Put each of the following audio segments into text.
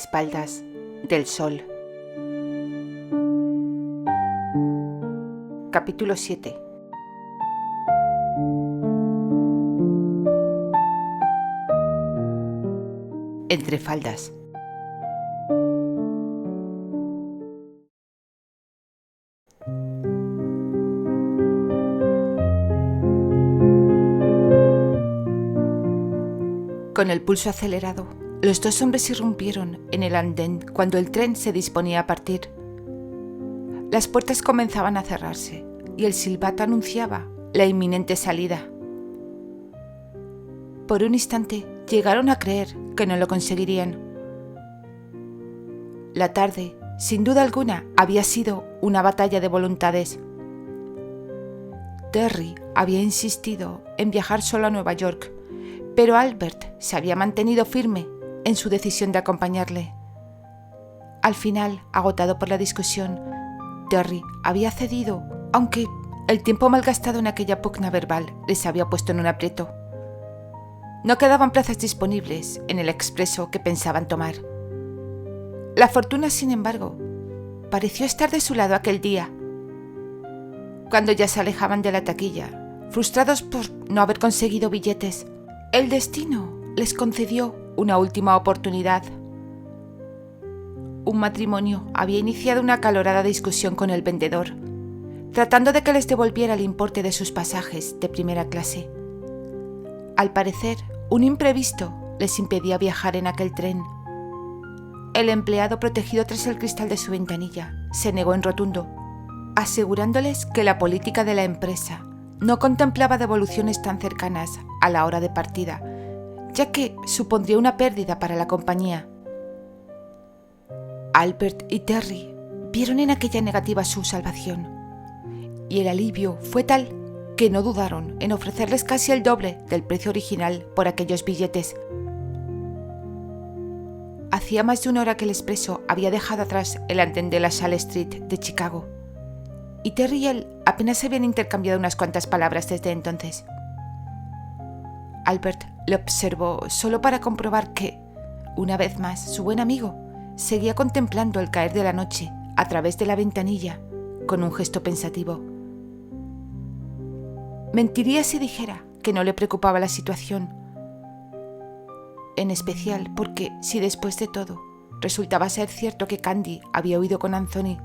espaldas del sol. Capítulo 7. Entre faldas. Con el pulso acelerado, los dos hombres irrumpieron en el andén cuando el tren se disponía a partir. Las puertas comenzaban a cerrarse y el silbato anunciaba la inminente salida. Por un instante llegaron a creer que no lo conseguirían. La tarde, sin duda alguna, había sido una batalla de voluntades. Terry había insistido en viajar solo a Nueva York, pero Albert se había mantenido firme en su decisión de acompañarle. Al final, agotado por la discusión, Terry había cedido, aunque el tiempo malgastado en aquella pugna verbal les había puesto en un aprieto. No quedaban plazas disponibles en el expreso que pensaban tomar. La fortuna, sin embargo, pareció estar de su lado aquel día. Cuando ya se alejaban de la taquilla, frustrados por no haber conseguido billetes, el destino les concedió una última oportunidad. Un matrimonio había iniciado una acalorada discusión con el vendedor, tratando de que les devolviera el importe de sus pasajes de primera clase. Al parecer, un imprevisto les impedía viajar en aquel tren. El empleado, protegido tras el cristal de su ventanilla, se negó en rotundo, asegurándoles que la política de la empresa no contemplaba devoluciones tan cercanas a la hora de partida, ya que supondría una pérdida para la compañía. Albert y Terry vieron en aquella negativa su salvación, y el alivio fue tal que no dudaron en ofrecerles casi el doble del precio original por aquellos billetes. Hacía más de una hora que el expreso había dejado atrás el andén de la Sale Street de Chicago, y Terry y él apenas se habían intercambiado unas cuantas palabras desde entonces. Albert le observó solo para comprobar que, una vez más, su buen amigo seguía contemplando el caer de la noche a través de la ventanilla con un gesto pensativo. Mentiría si dijera que no le preocupaba la situación, en especial porque, si después de todo resultaba ser cierto que Candy había huido con Anthony,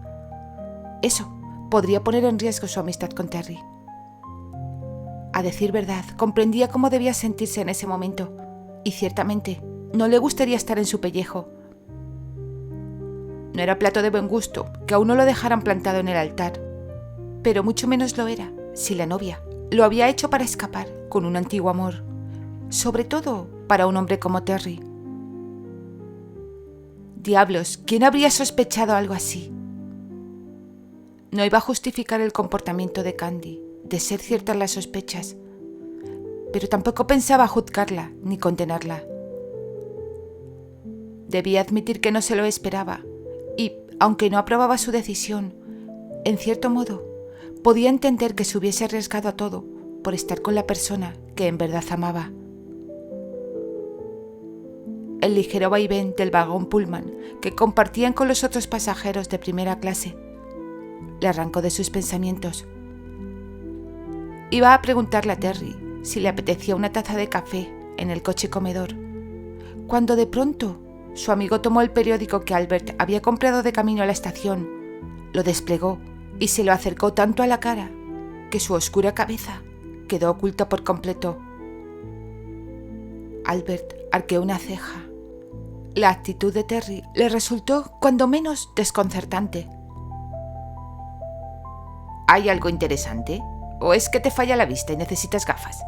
eso podría poner en riesgo su amistad con Terry. A decir verdad, comprendía cómo debía sentirse en ese momento, y ciertamente no le gustaría estar en su pellejo. No era plato de buen gusto que aún no lo dejaran plantado en el altar, pero mucho menos lo era si la novia lo había hecho para escapar con un antiguo amor, sobre todo para un hombre como Terry. Diablos, ¿quién habría sospechado algo así? No iba a justificar el comportamiento de Candy, de ser ciertas las sospechas, pero tampoco pensaba juzgarla ni condenarla. Debía admitir que no se lo esperaba y, aunque no aprobaba su decisión, en cierto modo, podía entender que se hubiese arriesgado a todo por estar con la persona que en verdad amaba. El ligero vaivén del vagón Pullman que compartían con los otros pasajeros de primera clase le arrancó de sus pensamientos. Iba a preguntarle a Terry si le apetecía una taza de café en el coche comedor, cuando de pronto su amigo tomó el periódico que Albert había comprado de camino a la estación, lo desplegó y se lo acercó tanto a la cara que su oscura cabeza quedó oculta por completo. Albert arqueó una ceja. La actitud de Terry le resultó cuando menos desconcertante. ¿Hay algo interesante? ¿O es que te falla la vista y necesitas gafas?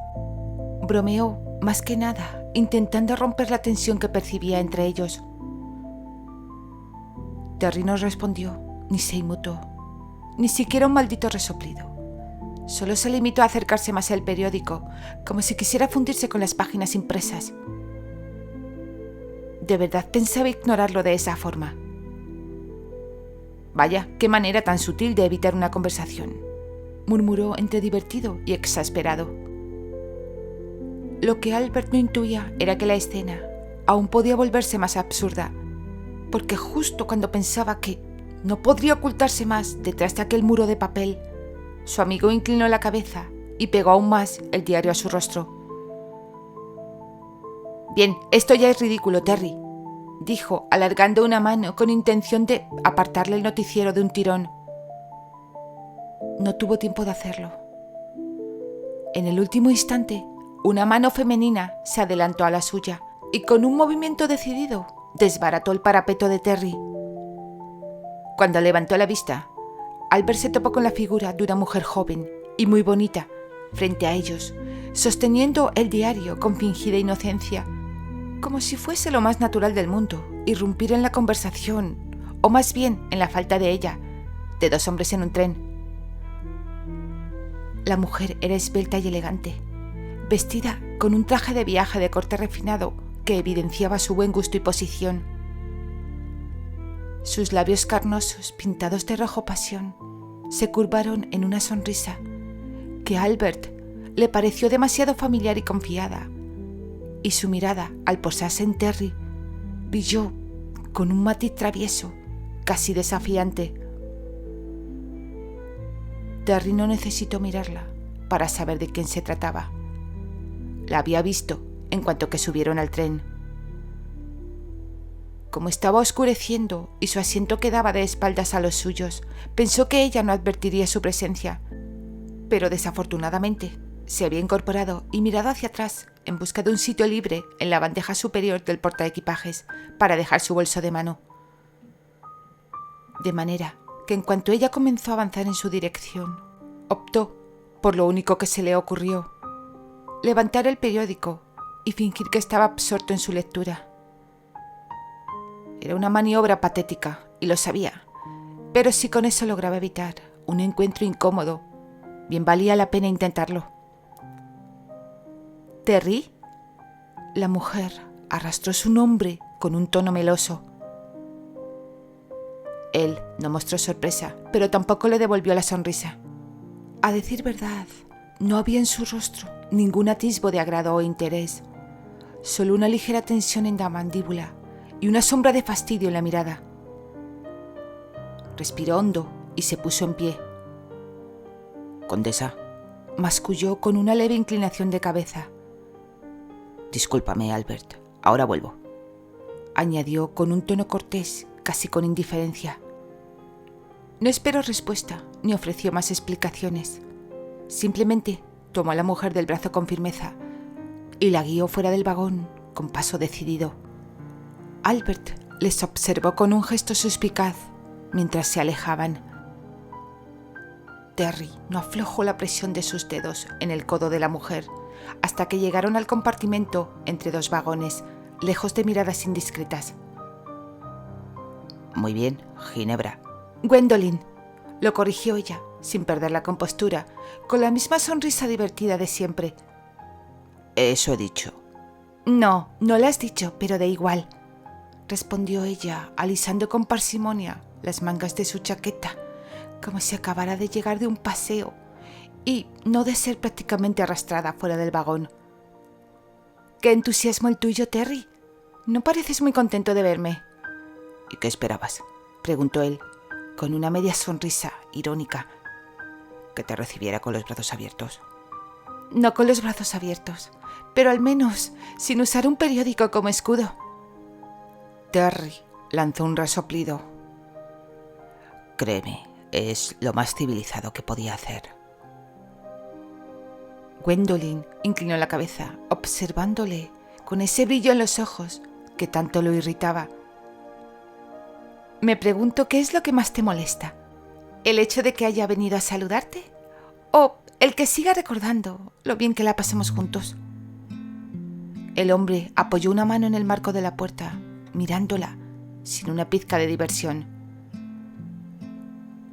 Bromeó, más que nada, intentando romper la tensión que percibía entre ellos. Terry no respondió, ni se inmutó, ni siquiera un maldito resoplido. Solo se limitó a acercarse más al periódico, como si quisiera fundirse con las páginas impresas. ¿De verdad pensaba ignorarlo de esa forma? Vaya, qué manera tan sutil de evitar una conversación, murmuró entre divertido y exasperado. Lo que Albert no intuía era que la escena aún podía volverse más absurda porque justo cuando pensaba que no podría ocultarse más detrás de aquel muro de papel, su amigo inclinó la cabeza y pegó aún más el diario a su rostro. «Bien, esto ya es ridículo, Terry», dijo, alargando una mano con intención de apartarle el noticiero de un tirón. No tuvo tiempo de hacerlo. En el último instante, una mano femenina se adelantó a la suya y con un movimiento decidido desbarató el parapeto de Terry. Cuando levantó la vista, Albert se topó con la figura de una mujer joven y muy bonita frente a ellos, sosteniendo el diario con fingida inocencia, como si fuese lo más natural del mundo irrumpir en la conversación, o más bien en la falta de ella, de dos hombres en un tren. La mujer era esbelta y elegante, vestida con un traje de viaje de corte refinado que evidenciaba su buen gusto y posición. Sus labios carnosos, pintados de rojo pasión, se curvaron en una sonrisa que a Albert le pareció demasiado familiar y confiada, y su mirada, al posarse en Terry, brilló con un matiz travieso, casi desafiante. Terry no necesitó mirarla para saber de quién se trataba. La había visto en cuanto que subieron al tren. Como estaba oscureciendo y su asiento quedaba de espaldas a los suyos, pensó que ella no advertiría su presencia, pero desafortunadamente se había incorporado y mirado hacia atrás en busca de un sitio libre en la bandeja superior del portaequipajes para dejar su bolso de mano. De manera que en cuanto ella comenzó a avanzar en su dirección, optó por lo único que se le ocurrió: levantar el periódico y fingir que estaba absorto en su lectura. Era una maniobra patética, y lo sabía, pero si con eso lograba evitar un encuentro incómodo, bien valía la pena intentarlo. «¿Terry?» La mujer arrastró su nombre con un tono meloso. Él no mostró sorpresa, pero tampoco le devolvió la sonrisa. A decir verdad, no había en su rostro ningún atisbo de agrado o interés, solo una ligera tensión en la mandíbula y una sombra de fastidio en la mirada. Respiró hondo y se puso en pie. «Condesa», masculló con una leve inclinación de cabeza. «Discúlpame, Albert, ahora vuelvo», añadió con un tono cortés, casi con indiferencia. No esperó respuesta ni ofreció más explicaciones. Simplemente tomó a la mujer del brazo con firmeza y la guió fuera del vagón con paso decidido. Albert les observó con un gesto suspicaz mientras se alejaban. Terry no aflojó la presión de sus dedos en el codo de la mujer hasta que llegaron al compartimento entre dos vagones, lejos de miradas indiscretas. «Muy bien, Ginebra». «Gwendolyn», lo corrigió ella, sin perder la compostura, con la misma sonrisa divertida de siempre. «Eso he dicho». «No, no lo has dicho, pero da igual», respondió ella, alisando con parsimonia las mangas de su chaqueta, como si acabara de llegar de un paseo y no de ser prácticamente arrastrada fuera del vagón. «¡Qué entusiasmo el tuyo, Terry! No pareces muy contento de verme». «¿Y qué esperabas?», preguntó él, con una media sonrisa irónica. «¿Que te recibiera con los brazos abiertos?» «No con los brazos abiertos, pero al menos sin usar un periódico como escudo». Terry lanzó un resoplido. «Créeme, es lo más civilizado que podía hacer». Gwendolyn inclinó la cabeza, observándole con ese brillo en los ojos que tanto lo irritaba. «Me pregunto qué es lo que más te molesta. ¿El hecho de que haya venido a saludarte? ¿O el que siga recordando lo bien que la pasamos juntos?» El hombre apoyó una mano en el marco de la puerta, mirándola sin una pizca de diversión.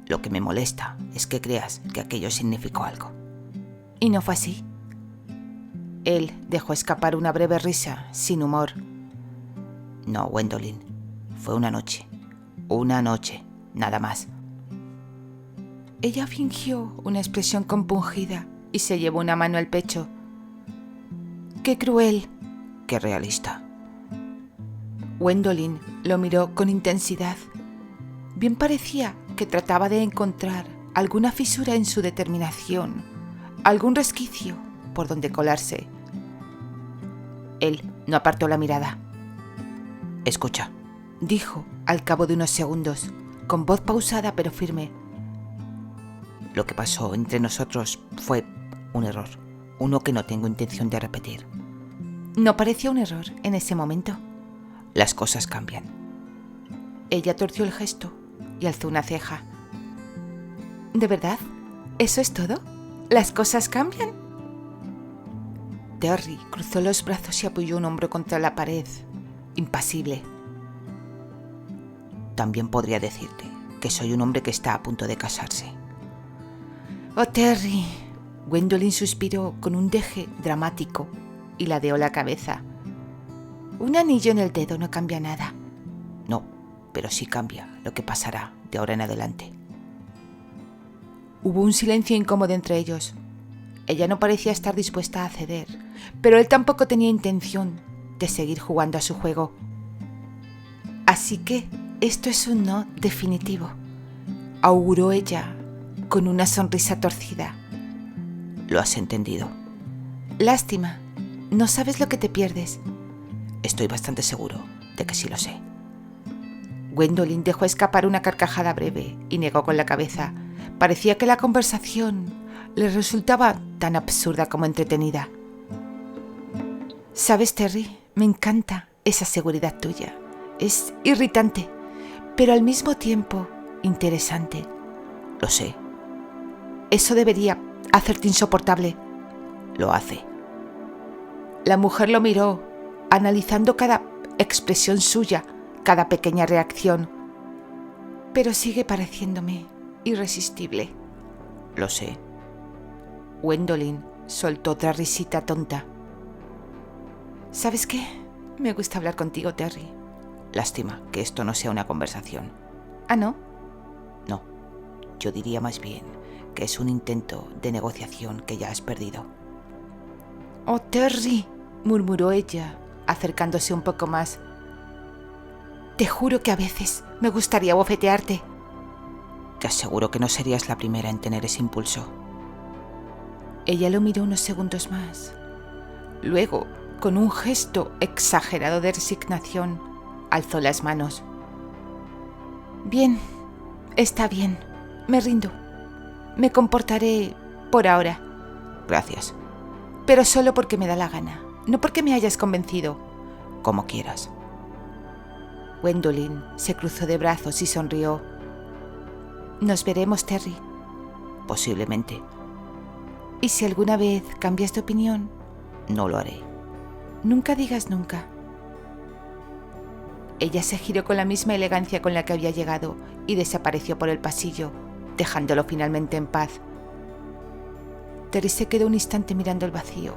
«Lo que me molesta es que creas que aquello significó algo». «Y no fue así». Él dejó escapar una breve risa, sin humor. «No, Gwendolyn, fue una noche, nada más». Ella fingió una expresión compungida y se llevó una mano al pecho. «¡Qué cruel!». «Qué realista». Gwendolyn lo miró con intensidad. Bien parecía que trataba de encontrar alguna fisura en su determinación, algún resquicio por donde colarse. Él no apartó la mirada. «Escucha», dijo al cabo de unos segundos, con voz pausada pero firme. «Lo que pasó entre nosotros fue un error, uno que no tengo intención de repetir». No parecía un error en ese momento. «Las cosas cambian». Ella torció el gesto y alzó una ceja. ¿De verdad? ¿Eso es todo? ¿Las cosas cambian? Terry cruzó los brazos y apoyó un hombro contra la pared, impasible. También podría decirte que soy un hombre que está a punto de casarse. «Oh, Terry», Gwendolyn suspiró con un deje dramático y ladeó la cabeza. «Un anillo en el dedo no cambia nada». «No, pero sí cambia lo que pasará de ahora en adelante». Hubo un silencio incómodo entre ellos. Ella no parecía estar dispuesta a ceder, pero él tampoco tenía intención de seguir jugando a su juego. «Así que esto es un no definitivo», auguró ella con una sonrisa torcida. «Lo has entendido». «Lástima, no sabes lo que te pierdes». «Estoy bastante seguro de que sí lo sé». Gwendolyn dejó escapar una carcajada breve y negó con la cabeza. Parecía que la conversación le resultaba tan absurda como entretenida. «¿Sabes, Terry? Me encanta esa seguridad tuya. Es irritante, pero al mismo tiempo interesante». «Lo sé». «Eso debería hacerte insoportable». «Lo hace». La mujer lo miró, analizando cada expresión suya, cada pequeña reacción. «Pero sigue pareciéndome irresistible». «Lo sé». Gwendolyn soltó otra risita tonta. «¿Sabes qué? Me gusta hablar contigo, Terry». «Lástima que esto no sea una conversación». «¿Ah, no?» «No, yo diría más bien que es un intento de negociación que ya has perdido». «Oh, Terry», murmuró ella, acercándose un poco más. «Te juro que a veces me gustaría bofetearte». «Te aseguro que no serías la primera en tener ese impulso». Ella lo miró unos segundos más. Luego, con un gesto exagerado de resignación, alzó las manos. «Bien, está bien, me rindo. Me comportaré por ahora». «Gracias». «Pero solo porque me da la gana, no porque me hayas convencido». «Como quieras». Gwendolyn se cruzó de brazos y sonrió. «Nos veremos, Terry». «Posiblemente». «¿Y si alguna vez cambias de opinión?» «No lo haré». «Nunca digas nunca». Ella se giró con la misma elegancia con la que había llegado y desapareció por el pasillo, dejándolo finalmente en paz. Terry se quedó un instante mirando el vacío.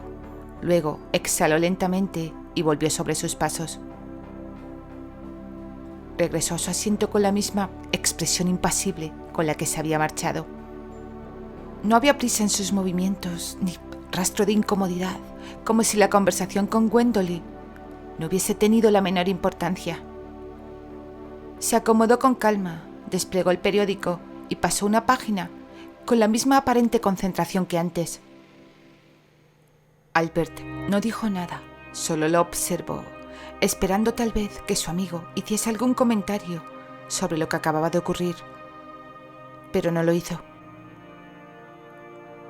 Luego exhaló lentamente y volvió sobre sus pasos. Regresó a su asiento con la misma expresión impasible con la que se había marchado. No había prisa en sus movimientos, ni rastro de incomodidad, como si la conversación con Gwendolyn no hubiese tenido la menor importancia. Se acomodó con calma, desplegó el periódico y pasó una página con la misma aparente concentración que antes. Albert no dijo nada, solo lo observó, esperando tal vez que su amigo hiciese algún comentario sobre lo que acababa de ocurrir. Pero no lo hizo.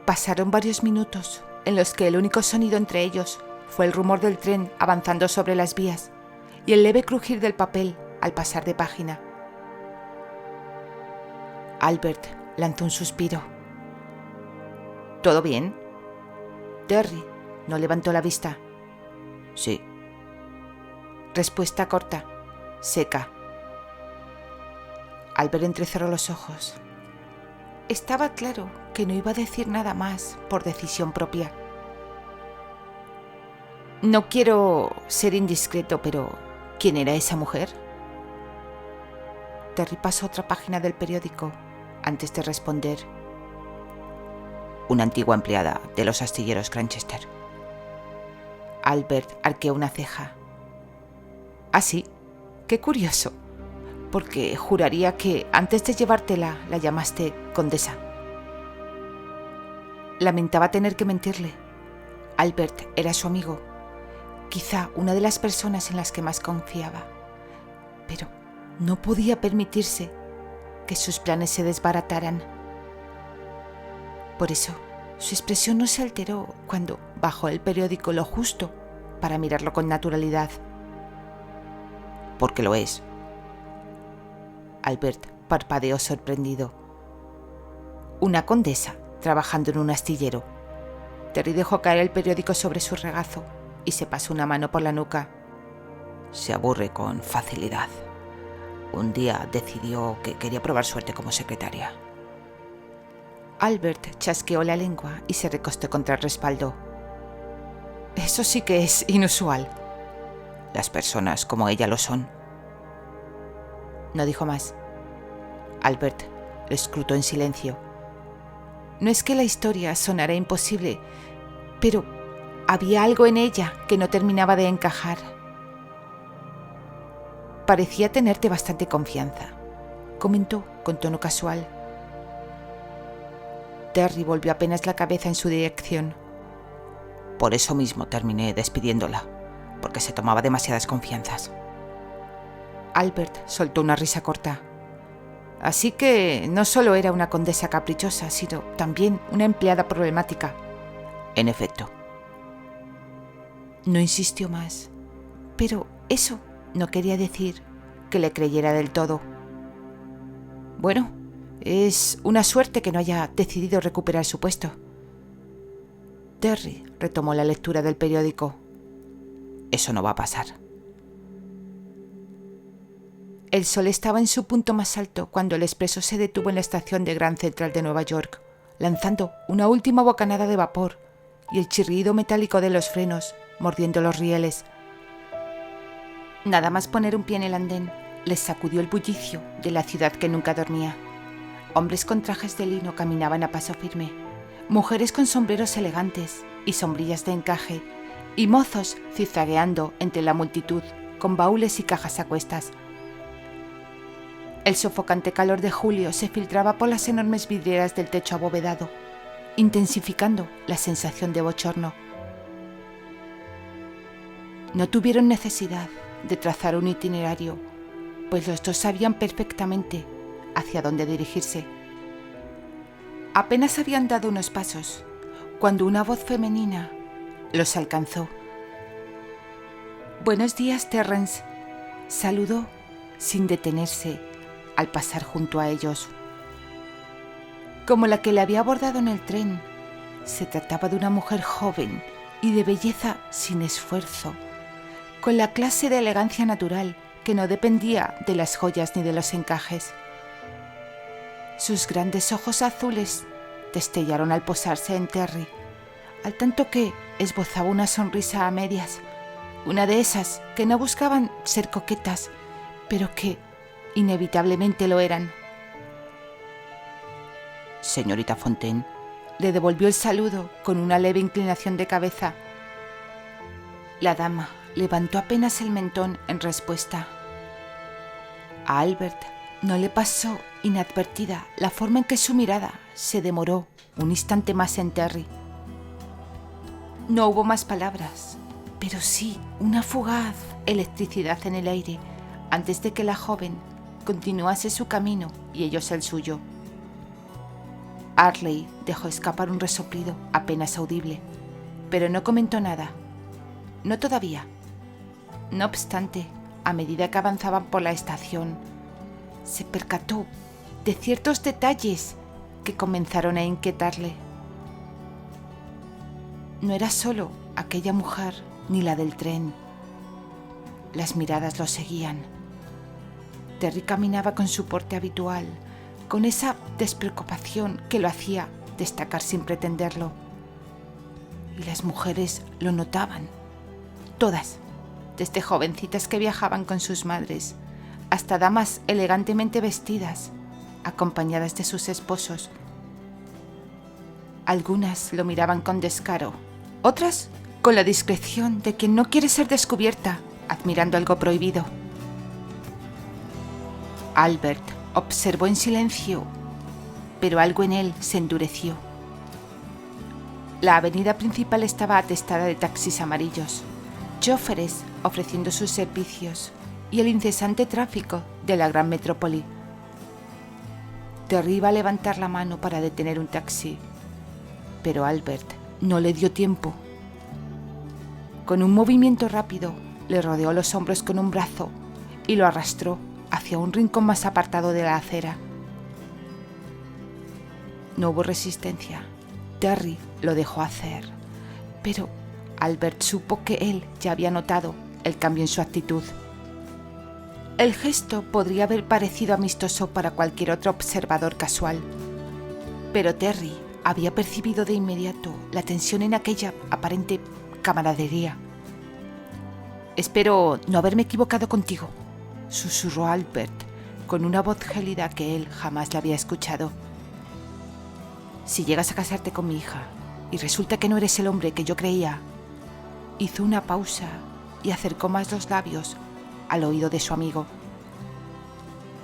Pasaron varios minutos en los que el único sonido entre ellos fue el rumor del tren avanzando sobre las vías y el leve crujir del papel al pasar de página. Albert lanzó un suspiro. ¿Todo bien? Terry no levantó la vista. Sí. Respuesta corta, seca. Albert entrecerró los ojos. Estaba claro que no iba a decir nada más por decisión propia. No quiero ser indiscreto, pero ¿quién era esa mujer? Terry pasó otra página del periódico antes de responder. Una antigua empleada de los astilleros Cranchester. Albert arqueó una ceja. ¿Ah, sí? Qué curioso, porque juraría que antes de llevártela la llamaste condesa. Lamentaba tener que mentirle. Albert era su amigo, quizá una de las personas en las que más confiaba, pero no podía permitirse que sus planes se desbarataran. Por eso, su expresión no se alteró cuando bajó el periódico lo justo para mirarlo con naturalidad. Porque lo es. Albert parpadeó sorprendido. Una condesa trabajando en un astillero. Terry dejó caer el periódico sobre su regazo y se pasó una mano por la nuca. Se aburre con facilidad. Un día decidió que quería probar suerte como secretaria. Albert chasqueó la lengua y se recostó contra el respaldo. Eso sí que es inusual. Las personas como ella lo son. No dijo más. Albert lo escrutó en silencio. No es que la historia sonara imposible, pero había algo en ella que no terminaba de encajar. Parecía tenerte bastante confianza, comentó con tono casual. Terry volvió apenas la cabeza en su dirección. Por eso mismo terminé despidiéndola, porque se tomaba demasiadas confianzas. Albert soltó una risa corta. Así que no solo era una condesa caprichosa, sino también una empleada problemática. En efecto. No insistió más, pero eso no quería decir que le creyera del todo. Bueno, es una suerte que no haya decidido recuperar su puesto. Terry retomó la lectura del periódico. Eso no va a pasar. El sol estaba en su punto más alto cuando el expreso se detuvo en la estación de Grand Central de Nueva York, lanzando una última bocanada de vapor y el chirrido metálico de los frenos mordiendo los rieles. Nada más poner un pie en el andén, les sacudió el bullicio de la ciudad que nunca dormía. Hombres con trajes de lino caminaban a paso firme, mujeres con sombreros elegantes y sombrillas de encaje, y mozos zigzagueando entre la multitud con baúles y cajas a cuestas. El sofocante calor de julio se filtraba por las enormes vidrieras del techo abovedado, intensificando la sensación de bochorno. No tuvieron necesidad de trazar un itinerario, pues los dos sabían perfectamente hacia dónde dirigirse. Apenas habían dado unos pasos cuando una voz femenina los alcanzó. «Buenos días, Terrence», saludó sin detenerse al pasar junto a ellos. Como la que le había abordado en el tren, se trataba de una mujer joven y de belleza sin esfuerzo, con la clase de elegancia natural que no dependía de las joyas ni de los encajes. Sus grandes ojos azules destellaron al posarse en Terry, al tanto que esbozaba una sonrisa a medias, una de esas que no buscaban ser coquetas, pero que inevitablemente lo eran. «Señorita Fontaine», le devolvió el saludo con una leve inclinación de cabeza. La dama levantó apenas el mentón en respuesta. A Albert no le pasó inadvertida la forma en que su mirada se demoró un instante más en Terry. No hubo más palabras, pero sí una fugaz electricidad en el aire antes de que la joven continuase su camino y ellos el suyo. Arley dejó escapar un resoplido apenas audible, pero no comentó nada. No todavía. No obstante, a medida que avanzaban por la estación, se percató de ciertos detalles que comenzaron a inquietarle. No era solo aquella mujer ni la del tren. Las miradas lo seguían. Terry caminaba con su porte habitual, con esa despreocupación que lo hacía destacar sin pretenderlo. Y las mujeres lo notaban, todas, desde jovencitas que viajaban con sus madres, hasta damas elegantemente vestidas, acompañadas de sus esposos. Algunas lo miraban con descaro, otras con la discreción de quien no quiere ser descubierta, admirando algo prohibido. Albert observó en silencio, pero algo en él se endureció. La avenida principal estaba atestada de taxis amarillos, chóferes ofreciendo sus servicios y el incesante tráfico de la gran metrópoli. Terry iba a levantar la mano para detener un taxi, pero Albert no le dio tiempo. Con un movimiento rápido, le rodeó los hombros con un brazo y lo arrastró hacia un rincón más apartado de la acera. No hubo resistencia. Terry lo dejó hacer, pero Albert supo que él ya había notado el cambio en su actitud. El gesto podría haber parecido amistoso para cualquier otro observador casual, pero Terry había percibido de inmediato la tensión en aquella aparente camaradería. «Espero no haberme equivocado contigo», susurró Albert con una voz gélida que él jamás le había escuchado. «Si llegas a casarte con mi hija y resulta que no eres el hombre que yo creía». Hizo una pausa y acercó más los labios al oído de su amigo.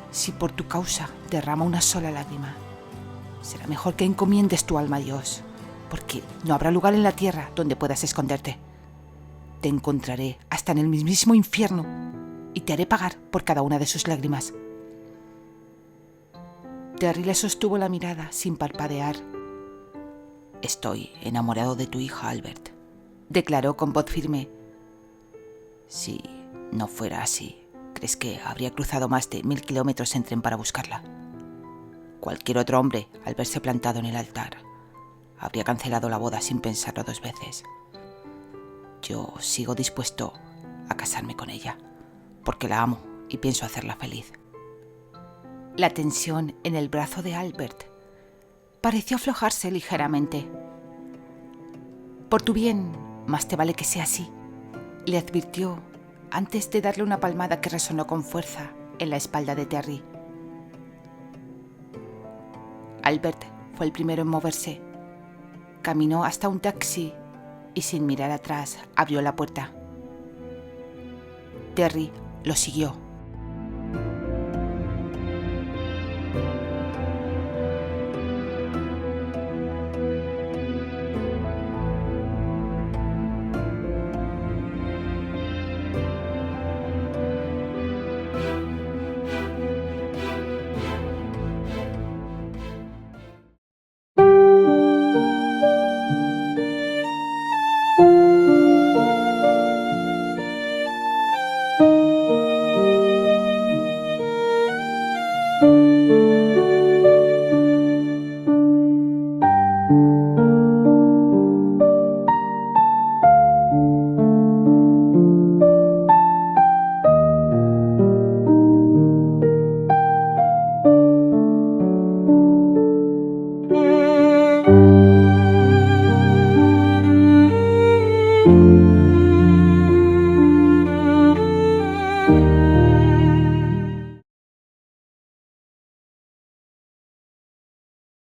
«Si por tu causa derrama una sola lágrima, será mejor que encomiendes tu alma a Dios, porque no habrá lugar en la tierra donde puedas esconderte. Te encontraré hasta en el mismísimo infierno y te haré pagar por cada una de sus lágrimas». Terry le sostuvo la mirada sin parpadear. «Estoy enamorado de tu hija, Albert», declaró con voz firme. «Si no fuera así, ¿crees que habría cruzado más de 1000 kilómetros en tren para buscarla? Cualquier otro hombre, al verse plantado en el altar, habría cancelado la boda sin pensarlo 2 veces. Yo sigo dispuesto a casarme con ella, porque la amo y pienso hacerla feliz». La tensión en el brazo de Albert pareció aflojarse ligeramente. «Por tu bien, más te vale que sea así», le advirtió antes de darle una palmada que resonó con fuerza en la espalda de Terry. Albert fue el primero en moverse. Caminó hasta un taxi y sin mirar atrás abrió la puerta. Terry lo siguió.